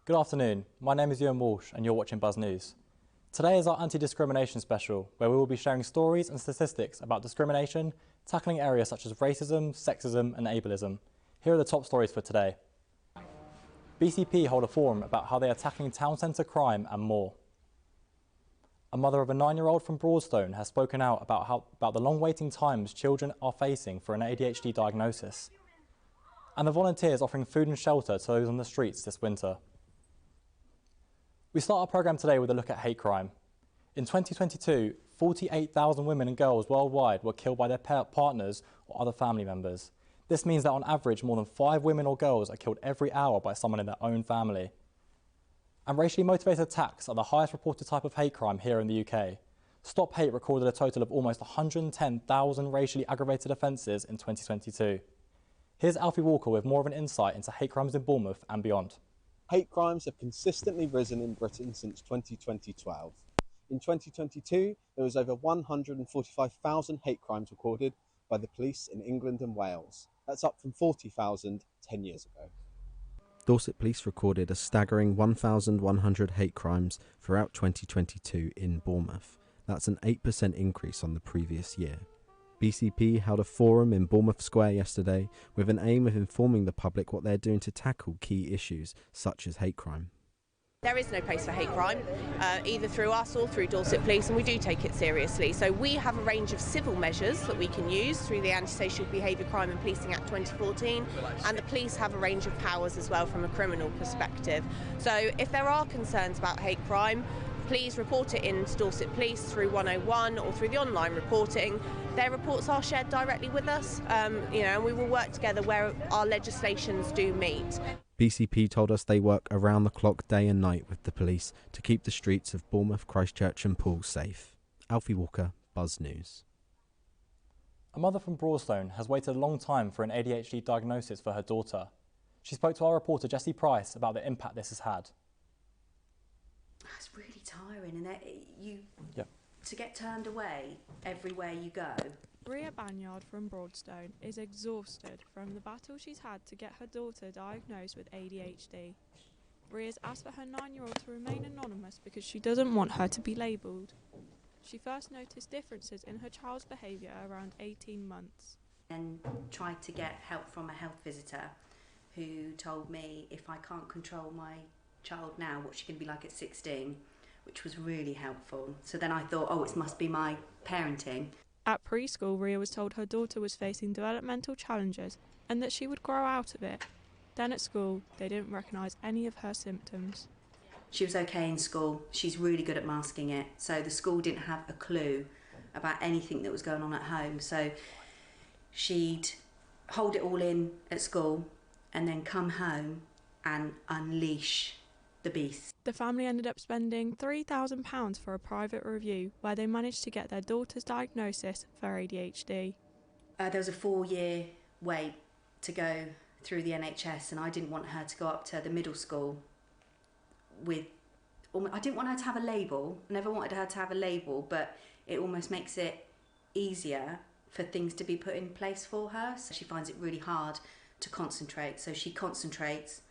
Good afternoon, my name is Ewan Walsh and you're watching Buzz News. Today is our Anti-Discrimination Special, where we will be sharing stories and statistics about discrimination, tackling areas such as racism, sexism and ableism. Here are the top stories for today. BCP hold a forum about how they are tackling town centre crime and more. A mother of a 9-year-old from Broadstone has spoken out about the long waiting times children are facing for an ADHD diagnosis. And the volunteers offering food and shelter to those on the streets this winter. We start our programme today with a look at hate crime. In 2022, 48,000 women and girls worldwide were killed by their partners or other family members. This means that on average, more than 5 women or girls are killed every hour by someone in their own family. And racially motivated attacks are the highest reported type of hate crime here in the UK. Stop Hate recorded a total of almost 110,000 racially aggravated offences in 2022. Here's Alfie Walker with more of an insight into hate crimes in Bournemouth and beyond. Hate crimes have consistently risen in Britain since 2012. In 2022, there was over 145,000 hate crimes recorded by the police in England and Wales. That's up from 40,000 10 years ago. Dorset Police recorded a staggering 1,100 hate crimes throughout 2022 in Bournemouth. That's an 8% increase on the previous year. BCP held a forum in Bournemouth Square yesterday with an aim of informing the public what they're doing to tackle key issues such as hate crime. There is no place for hate crime, either through us or through Dorset Police, and we do take it seriously. So we have a range of civil measures that we can use through the Anti-Social Behaviour Crime and Policing Act 2014, and the police have a range of powers as well from a criminal perspective. So if there are concerns about hate crime, please report it in to Dorset Police through 101 or through the online reporting. Their reports are shared directly with us, and we will work together where our legislations do meet. BCP told us they work around the clock day and night with the police to keep the streets of Bournemouth, Christchurch and Poole safe. Alfie Walker, Buzz News. A mother from Broadstone has waited a long time for an ADHD diagnosis for her daughter. She spoke to our reporter Jessie Price about the impact this has had. It's really tiring, and to get turned away everywhere you go. Bria Banyard from Broadstone is exhausted from the battle she's had to get her daughter diagnosed with ADHD. Bria's asked for her 9-year-old to remain anonymous because she doesn't want her to be labelled. She first noticed differences in her child's behaviour around 18 months. And tried to get help from a health visitor who told me if I can't control my child now, what she can be like at 16, which was really helpful. So then I thought, it must be my parenting. At preschool, Ria was told her daughter was facing developmental challenges and that she would grow out of it. Then at school, they didn't recognise any of her symptoms. She was okay in school. She's really good at masking it. So the school didn't have a clue about anything that was going on at home. So she'd hold it all in at school and then come home and unleash the beast. The family ended up spending £3,000 for a private review where they managed to get their daughter's diagnosis for ADHD. There was a 4-year wait to go through the NHS, and I didn't want her to go up to the middle school I didn't want her to have a label. I never wanted her to have a label, but it almost makes it easier for things to be put in place for her. So she finds it really hard to concentrate, so she concentrates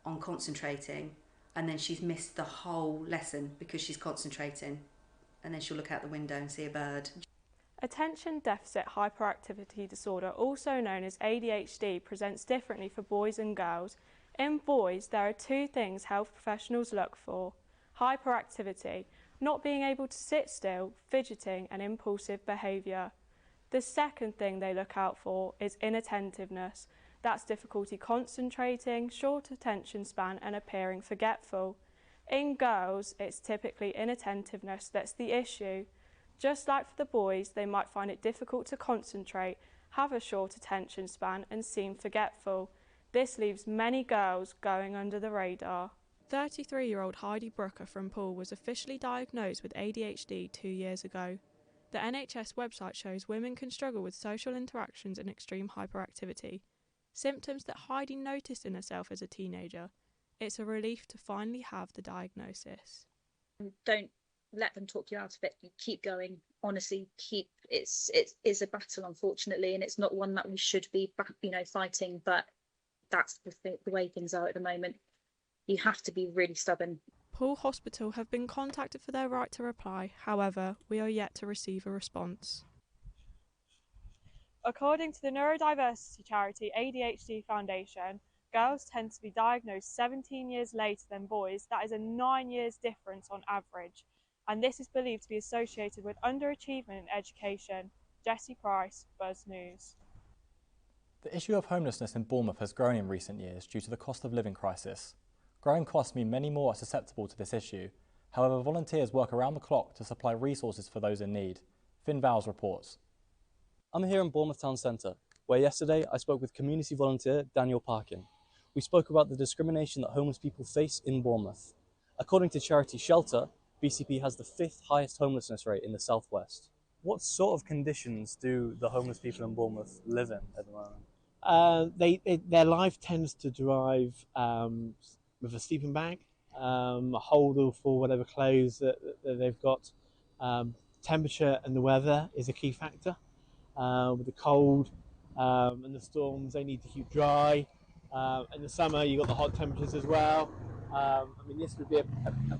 on concentrating, and then she's missed the whole lesson because she's concentrating, and then she'll look out the window and see a bird. Attention Deficit Hyperactivity Disorder, also known as ADHD, presents differently for boys and girls. In boys, there are 2 things health professionals look for: hyperactivity, not being able to sit still, fidgeting and impulsive behaviour. The second thing they look out for is inattentiveness. That's difficulty concentrating, short attention span and appearing forgetful. In girls, it's typically inattentiveness that's the issue. Just like for the boys, they might find it difficult to concentrate, have a short attention span and seem forgetful. This leaves many girls going under the radar. 33-year-old Heidi Brooker from Poole was officially diagnosed with ADHD 2 years ago. The NHS website shows women can struggle with social interactions and extreme hyperactivity, symptoms that Heidi noticed in herself as a teenager. It's a relief to finally have the diagnosis. Don't let them talk you out of it. You keep going. Honestly, it is a battle, unfortunately, and it's not one that we should be, fighting. But that's the way things are at the moment. You have to be really stubborn. Poole Hospital have been contacted for their right to reply, however, we are yet to receive a response. According to the neurodiversity charity ADHD Foundation, girls tend to be diagnosed 17 years later than boys. That is a 9 years difference on average, and this is believed to be associated with underachievement in education. Jessie Price, Buzz News. The issue of homelessness in Bournemouth has grown in recent years due to the cost of living crisis. Growing costs mean many more are susceptible to this issue. However, volunteers work around the clock to supply resources for those in need. Finn Vowles reports. I'm here in Bournemouth Town Centre, where yesterday I spoke with community volunteer Daniel Parkin. We spoke about the discrimination that homeless people face in Bournemouth. According to charity Shelter, BCP has the 5th highest homelessness rate in the southwest. What sort of conditions do the homeless people in Bournemouth live in at the moment? Their life tends to drive with a sleeping bag, a holder for whatever clothes that they've got. Temperature and the weather is a key factor. With the cold and the storms, they need to keep dry. In the summer, you've got the hot temperatures as well. This would be a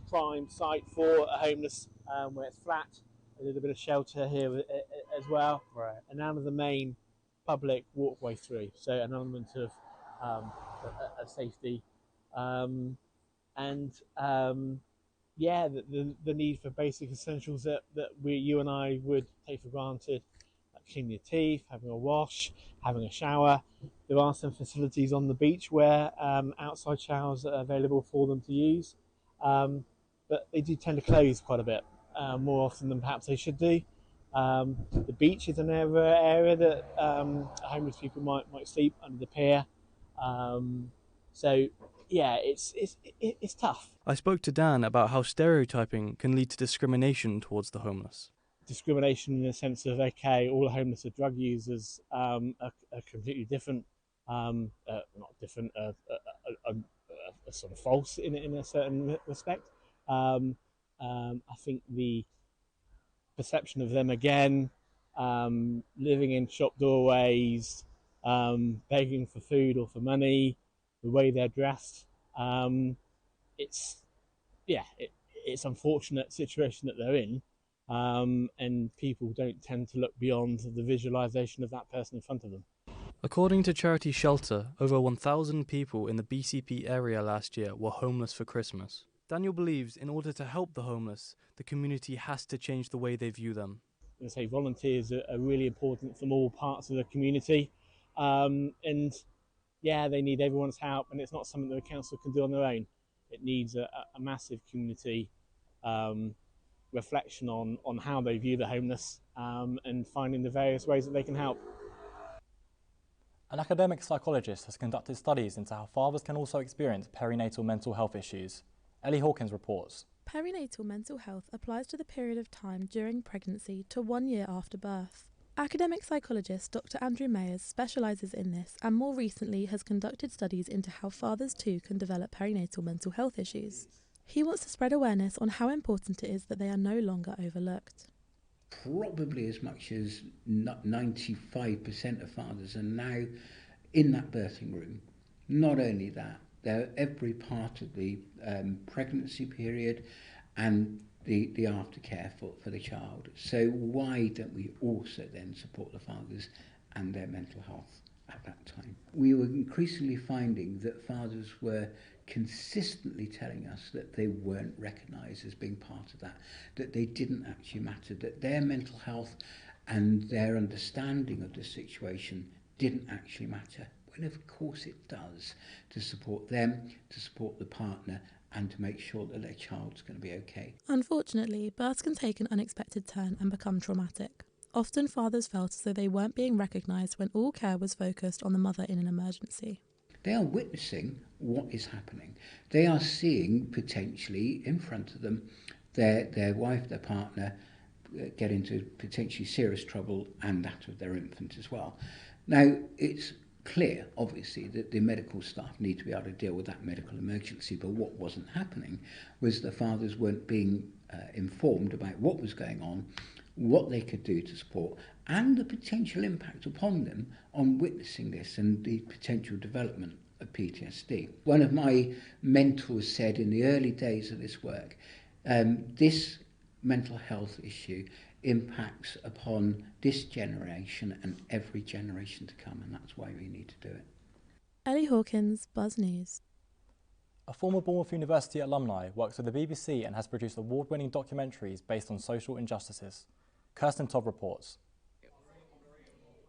prime site for a homeless, where it's flat, a little bit of shelter here as well. Right. And out of the main public walkway through, so an element of safety. The need for basic essentials that you and I would take for granted. Cleaning your teeth, having a wash, having a shower. There are some facilities on the beach where outside showers are available for them to use, but they do tend to close quite a bit, more often than perhaps they should do. The beach is an area that homeless people might sleep under the pier. It's tough. I spoke to Dan about how stereotyping can lead to discrimination towards the homeless. Discrimination in the sense of, okay, all homeless are drug users, are completely different, sort of false in a certain respect. I think the perception of them again, living in shop doorways, begging for food or for money, the way they're dressed, it's unfortunate situation that they're in. And people don't tend to look beyond the visualisation of that person in front of them. According to charity Shelter, over 1,000 people in the BCP area last year were homeless for Christmas. Daniel believes in order to help the homeless, the community has to change the way they view them. I say volunteers are really important from all parts of the community, they need everyone's help, and it's not something that the council can do on their own. It needs a massive community reflection on how they view the homeless, and finding the various ways that they can help. An academic psychologist has conducted studies into how fathers can also experience perinatal mental health issues. Ellie Hawkins reports. Perinatal mental health applies to the period of time during pregnancy to 1 year after birth. Academic psychologist Dr. Andrew Mayers specialises in this and more recently has conducted studies into how fathers too can develop perinatal mental health issues. He wants to spread awareness on how important it is that they are no longer overlooked. Probably as much as 95% of fathers are now in that birthing room. Not only that, they're every part of the pregnancy period and the aftercare for the child. So why don't we also then support the fathers and their mental health at that time? We were increasingly finding that fathers were consistently telling us that they weren't recognised as being part of that they didn't actually matter, that their mental health and their understanding of the situation didn't actually matter, when of course it does, to support them, to support the partner, and to make sure that their child's going to be okay. Unfortunately, births can take an unexpected turn and become traumatic. Often fathers felt as though they weren't being recognised when all care was focused on the mother in an emergency. They are witnessing what is happening. They are seeing potentially in front of them their wife, their partner, get into potentially serious trouble, and that of their infant as well. Now, it's clear, obviously, that the medical staff need to be able to deal with that medical emergency, but what wasn't happening was the fathers weren't being informed about what was going on, what they could do to support, and the potential impact upon them on witnessing this and the potential development PTSD. One of my mentors said in the early days of this work, this mental health issue impacts upon this generation and every generation to come, and that's why we need to do it. Ellie Hawkins, Buzz News. A former Bournemouth University alumni works with the BBC and has produced award-winning documentaries based on social injustices. Kirsten Todd reports.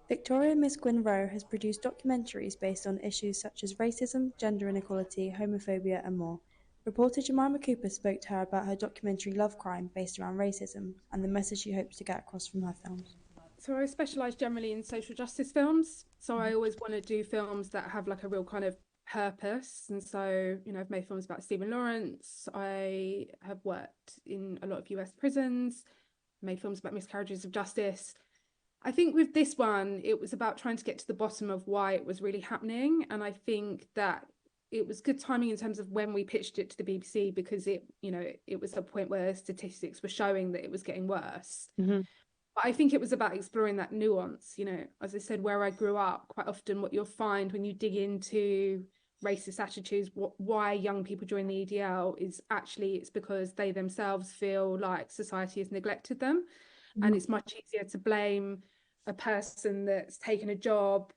Victoria Miss Gwyn Rowe has produced documentaries based on issues such as racism, gender inequality, homophobia and more. Reporter Jemima Cooper spoke to her about her documentary Love Crime based around racism and the message she hopes to get across from her films. So I specialise generally in social justice films, so I always want to do films that have like a real kind of purpose. And so, you know, I've made films about Stephen Lawrence, I have worked in a lot of US prisons, made films about miscarriages of justice. I think with this one, it was about trying to get to the bottom of why it was really happening. And I think that it was good timing in terms of when we pitched it to the BBC, because it was a point where statistics were showing that it was getting worse. Mm-hmm. But I think it was about exploring that nuance. You know, as I said, where I grew up, quite often what you'll find when you dig into racist attitudes, why young people join the EDL is actually it's because they themselves feel like society has neglected them. Mm-hmm. And it's much easier to blame a person that's taken a job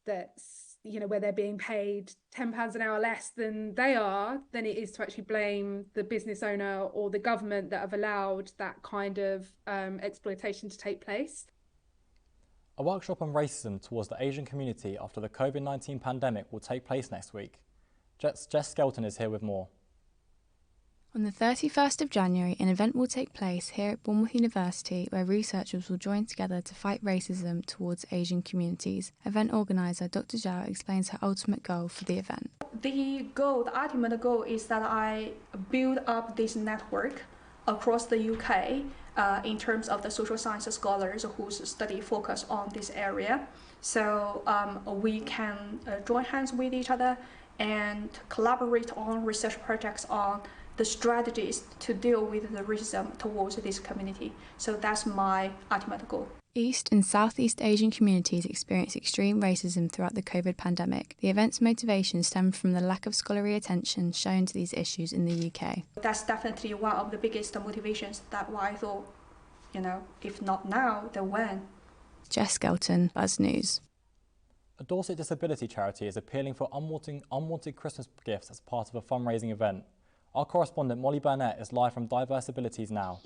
that's, you know, where they're being paid £10 an hour less than they are, than it is to actually blame the business owner or the government that have allowed that kind of exploitation to take place. A workshop on racism towards the Asian community after the COVID-19 pandemic will take place next week. Jess Skelton is here with more. On the 31st of January, an event will take place here at Bournemouth University where researchers will join together to fight racism towards Asian communities. Event organiser Dr. Zhao explains her ultimate goal for the event. The ultimate goal is that I build up this network across the UK in terms of the social sciences scholars whose study focus on this area. So we can join hands with each other and collaborate on research projects on the strategies to deal with the racism towards this community. So that's my ultimate goal. East and Southeast Asian communities experience extreme racism throughout the COVID pandemic. The event's motivation stemmed from the lack of scholarly attention shown to these issues in the UK. That's definitely one of the biggest motivations. That's why I thought, you know, if not now, then when? Jess Skelton, Buzz News. A Dorset disability charity is appealing for unwanted Christmas gifts as part of a fundraising event. Our correspondent Molly Burnett is live from Diversibilities Now.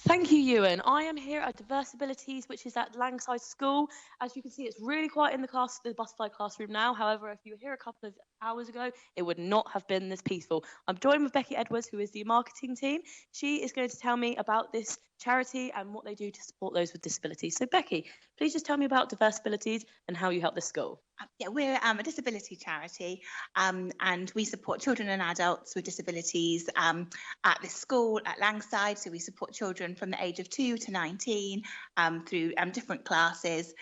Thank you, Ewan. I am here at Diversibilities, which is at Langside School. As you can see, it's really quiet in the butterfly classroom now. However, if you were here a couple of hours ago, it would not have been this peaceful. I'm joined with Becky Edwards, who is the marketing team. She is going to tell me about this charity and what they do to support those with disabilities. So, Becky, please just tell me about Diversibilities and how you help the school. Yeah, we're a disability charity and we support children and adults with disabilities at this school at Langside. So we support children from the age of 2 to 19 through different classes.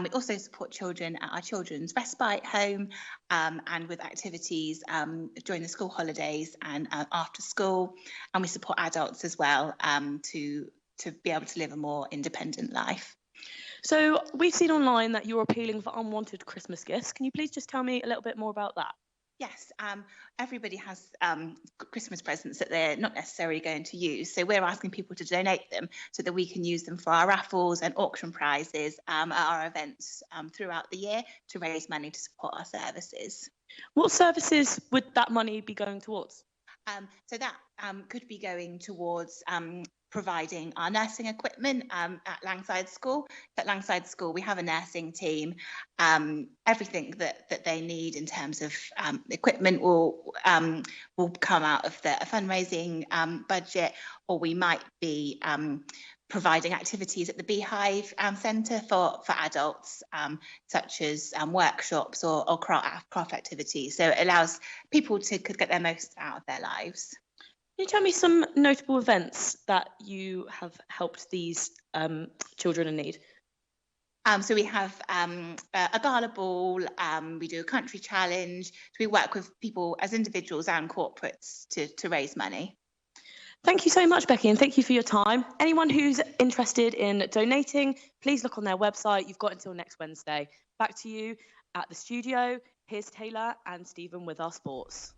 We also support children at our children's respite home and with activities during the school holidays and after school. And we support adults as well to be able to live a more independent life. So we've seen online that you're appealing for unwanted Christmas gifts. Can you please just tell me a little bit more about that? Yes, everybody has Christmas presents that they're not necessarily going to use. So we're asking people to donate them so that we can use them for our raffles and auction prizes at our events throughout the year to raise money to support our services. What services would that money be going towards? So that could be going towards providing our nursing equipment at Langside School. At Langside School, we have a nursing team. Everything that they need in terms of equipment will come out of the fundraising budget, or we might be providing activities at the Beehive Centre for adults, such as workshops or craft activities. So it allows people to get their most out of their lives. Can you tell me some notable events that you have helped these children in need? So we have a gala ball, we do a country challenge. So we work with people as individuals and corporates to raise money. Thank you so much, Becky, and thank you for your time. Anyone who's interested in donating, please look on their website. You've got until next Wednesday. Back to you at the studio. Here's Taylor and Stephen with our sports.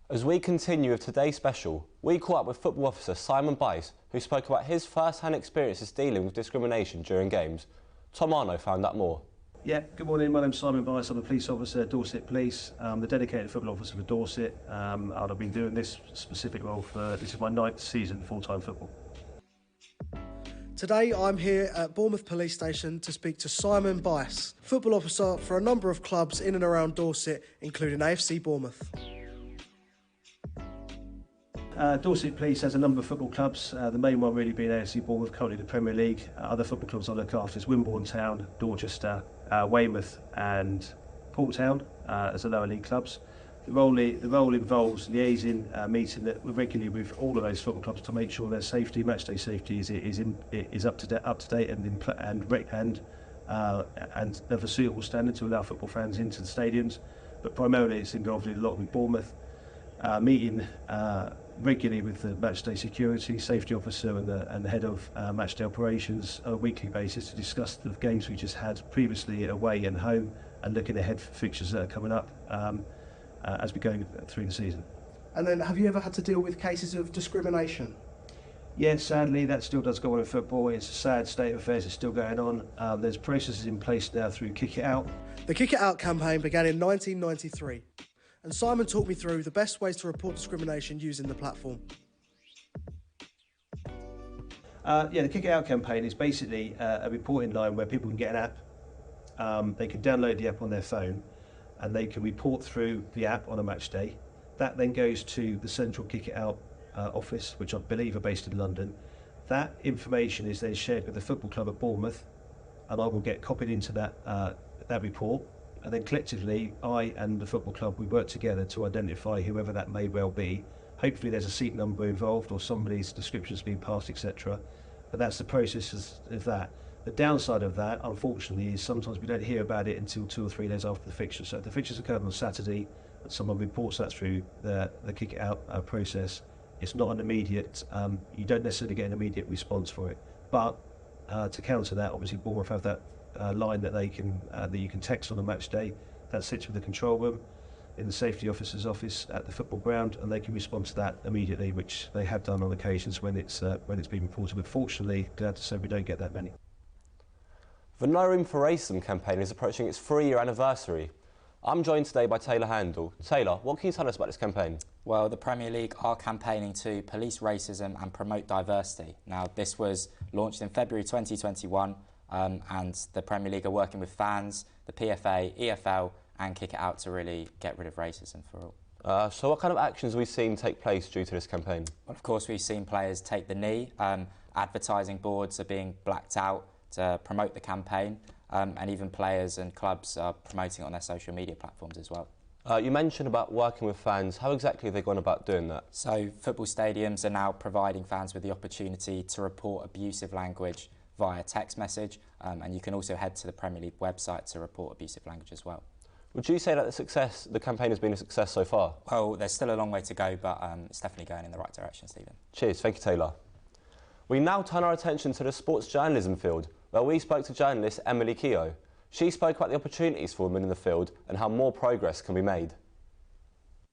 As we continue with today's special, we caught up with football officer Simon Bice, who spoke about his first-hand experiences dealing with discrimination during games. Tom Arno found out more. Yeah, good morning. My name's Simon Bice. I'm a police officer at Dorset Police. I'm the dedicated football officer for Dorset. And I've been doing this specific role this is my 9th season full-time football. Today I'm here at Bournemouth Police Station to speak to Simon Bice, football officer for a number of clubs in and around Dorset, including AFC Bournemouth. Dorset Police has a number of football clubs, the main one really being AFC Bournemouth, currently the Premier League. Other football clubs I look after is Wimborne Town, Dorchester, Weymouth and Port Town as the lower league clubs. The role involves liaising, meeting regularly with all of those football clubs to make sure their safety, matchday safety, is up to date and of a suitable standard to allow football fans into the stadiums. But primarily it's involved in a lot with Bournemouth, meeting regularly with the matchday security, safety officer and the head of matchday operations on a weekly basis to discuss the games we just had previously away and home and looking ahead for fixtures that are coming up as we go through the season. And then have you ever had to deal with cases of discrimination? Yes, sadly that still does go on in football. It's a sad state of affairs, it's still going on. There's processes in place now through Kick It Out. The Kick It Out campaign began in 1993. And Simon talked me through the best ways to report discrimination using the platform. The Kick It Out campaign is basically a reporting line where people can get an app. They can download the app on their phone and they can report through the app on a match day. That then goes to the central Kick It Out office, which I believe are based in London. That information is then shared with the football club at Bournemouth and I will get copied into that report. And then collectively, I and the football club, we work together to identify whoever that may well be. Hopefully there's a seat number involved or somebody's description's been passed, etc. But that's the process of that. The downside of that, unfortunately, is sometimes we don't hear about it until 2 or 3 days after the fixture. So if the fixtures occurred on Saturday and someone reports that through the Kick It Out process, it's not an immediate, you don't necessarily get an immediate response for it. But to counter that, obviously Bournemouth have that line that you can text on a match day. That sits with the control room in the safety officer's office at the football ground, and they can respond to that immediately, which they have done on occasions when it's been reported. But fortunately, glad to say we don't get that many. The No Room for Racism campaign is approaching its 3-year anniversary. I'm joined today by Taylor Handel. Taylor, what can you tell us about this campaign? Well, the Premier League are campaigning to police racism and promote diversity. Now, this was launched in February 2021. And the Premier League are working with fans, the PFA, EFL and Kick It Out to really get rid of racism for all. So what kind of actions have we seen take place due to this campaign? Well, of course, we've seen players take the knee. Advertising boards are being blacked out to promote the campaign, and even players and clubs are promoting it on their social media platforms as well. You mentioned about working with fans. How exactly have they gone about doing that? So football stadiums are now providing fans with the opportunity to report abusive language via text message, and you can also head to the Premier League website to report abusive language as well. Would you say that the campaign has been a success so far? Well, there's still a long way to go, but it's definitely going in the right direction, Stephen. Cheers, thank you, Taylor. We now turn our attention to the sports journalism field, where we spoke to journalist Emily Keogh. She spoke about the opportunities for women in the field and how more progress can be made.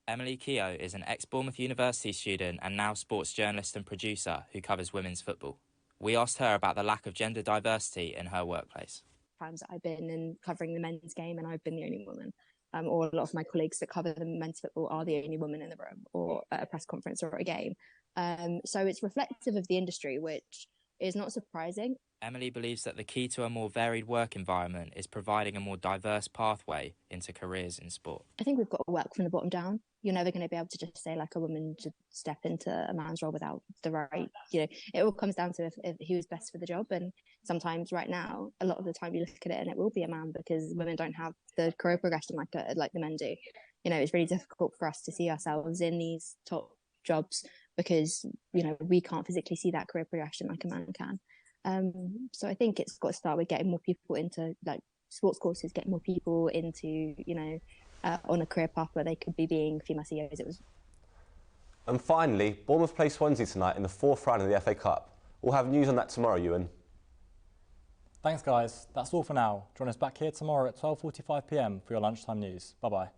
Emily Keogh is an ex-Bournemouth University student and now sports journalist and producer who covers women's football. We asked her about the lack of gender diversity in her workplace. Times that I've been in covering the men's game and I've been the only woman, or a lot of my colleagues that cover the men's football are the only woman in the room or at a press conference or a game. So it's reflective of the industry, which is not surprising. Emily believes that the key to a more varied work environment is providing a more diverse pathway into careers in sport. I think we've got to work from the bottom down. You're never going to be able to just say like a woman should step into a man's role without the right, it all comes down to if who's best for the job. And sometimes right now, a lot of the time you look at it and it will be a man because women don't have the career progression like the men do. It's really difficult for us to see ourselves in these top jobs because, we can't physically see that career progression like a man can. So I think it's got to start with getting more people into sports courses, getting more people into, you know, on a career path where they could be being female CEOs. It was. And finally, Bournemouth play Swansea tonight in the 4th round of the FA Cup. We'll have news on that tomorrow, Ewan. Thanks guys, that's all for now. Join us back here tomorrow at 12:45 PM for your lunchtime news. Bye bye.